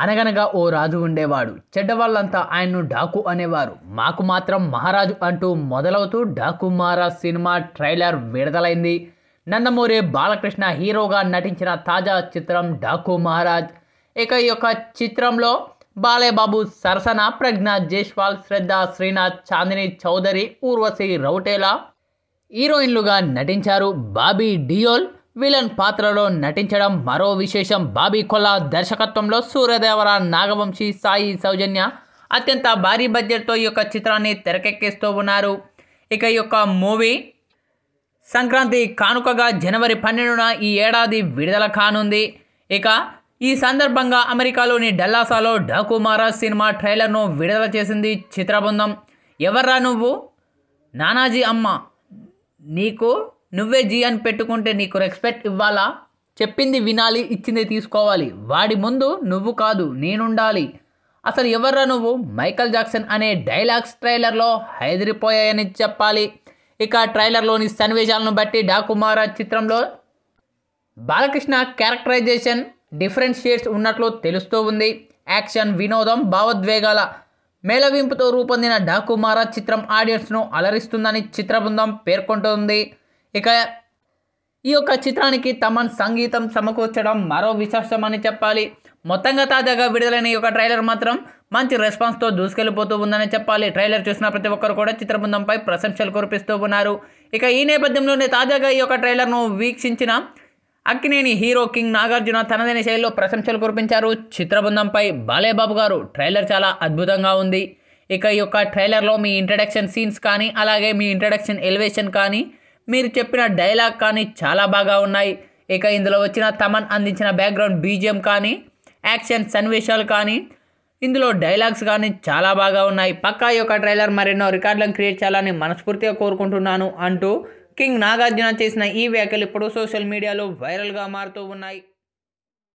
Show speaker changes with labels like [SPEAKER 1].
[SPEAKER 1] అనగనగా ఓ రాజు ఉండేవాడు. చెడ్డవాళ్ళంతా ఆయన్ను డాకు అనేవారు. మాకు మాత్రం మహారాజు అంటూ మొదలవుతూ డాకు మహారాజ్ సినిమా ట్రైలర్ విడుదలైంది. నందమూరి బాలకృష్ణ హీరోగా నటించిన తాజా చిత్రం డాకు మహారాజ్. ఇక ఈ యొక్క చిత్రంలో బాలేబాబు సరసన ప్రజ్ఞా జైస్వాల్, శ్రద్ధ శ్రీనాథ్, చాందిని చౌదరి, ఊర్వశి రౌటేలా హీరోయిన్లుగా నటించారు. బాబీ డియోల్ విలన్ పాత్రలో నటించడం మరో విశేషం. బాబీ కొల్లా దర్శకత్వంలో సూర్యదేవర, నాగవంశీ, సాయి సౌజన్య అత్యంత భారీ బడ్జెట్తో ఈ యొక్క చిత్రాన్ని తెరకెక్కిస్తూ ఉన్నారు. ఇక ఈ యొక్క మూవీ సంక్రాంతి కానుకగా జనవరి 12న ఈ ఏడాది విడుదల కానుంది. ఇక ఈ సందర్భంగా అమెరికాలోని డల్లాసాలో డాకు మహారాజ్ సినిమా ట్రైలర్ను విడుదల చేసింది చిత్ర బృందం. ఎవర్రా నువ్వు, నానాజీ అమ్మ, నీకు నువ్వే జీ అని పెట్టుకుంటే నీకు రెస్పెక్ట్ ఇవ్వాలా? చెప్పింది వినాలి, ఇచ్చింది తీసుకోవాలి. వాడి ముందు నువ్వు కాదు నేనుండాలి. అసలు ఎవర్రా నువ్వు, మైకల్ జాక్సన్ అనే డైలాగ్స్ ట్రైలర్లో హైదరిపోయాయని చెప్పాలి. ఇక ట్రైలర్లోని సన్నివేశాలను బట్టి డాకు మహారాజ్ చిత్రంలో బాలకృష్ణ క్యారెక్టరైజేషన్ డిఫరెంట్ షేడ్స్ ఉన్నట్లు తెలుస్తూ ఉంది. యాక్షన్, వినోదం, భావోద్వేగాల మేళవింపుతో రూపొందిన డాకు మహారాజ్ చిత్రం ఆడియన్స్ను అలరిస్తుందని చిత్ర బృందం పేర్కొంటోంది. ఇక ఈ యొక్క చిత్రానికి తమన్ సంగీతం సమకూర్చడం మరో విశేషమని చెప్పాలి. మొత్తంగా తాజాగా విడుదలైన ఈ యొక్క ట్రైలర్ మాత్రం మంచి రెస్పాన్స్తో దూసుకెళ్ళిపోతూ ఉందని చెప్పాలి. ట్రైలర్ చూసిన ప్రతి ఒక్కరు కూడా చిత్ర బృందంపై ప్రశంసలు కురిపిస్తూ ఉన్నారు. ఇక ఈ నేపథ్యంలోనే తాజాగా ఈ యొక్క ట్రైలర్ను వీక్షించిన అక్కినేని హీరో కింగ్ నాగార్జున తనదైన శైలిలో ప్రశంసలు కురిపించారు చిత్ర బృందంపై. బాలేబాబు గారు, ట్రైలర్ చాలా అద్భుతంగా ఉంది. ఇక ఈ యొక్క ట్రైలర్లో మీ ఇంట్రడక్షన్ సీన్స్ కానీ, అలాగే మీ ఇంట్రడక్షన్ ఎలివేషన్ కానీ, మీరు చెప్పిన డైలాగ్ కానీ చాలా బాగా ఉన్నాయి. ఇక ఇందులో వచ్చిన తమన్ అందించిన బ్యాక్గ్రౌండ్ బీజిఎం కానీ, యాక్షన్ సన్నివేశాలు కానీ, ఇందులో డైలాగ్స్ కానీ చాలా బాగా ఉన్నాయి. పక్కా ఈ యొక్క ట్రైలర్ మరెన్నో రికార్డులను క్రియేట్ చేయాలని మనస్ఫూర్తిగా కోరుకుంటున్నాను అంటూ కింగ్ నాగార్జున చేసిన ఈ వ్యాఖ్యలు ఇప్పుడు సోషల్ మీడియాలో వైరల్గా మారుతూ ఉన్నాయి.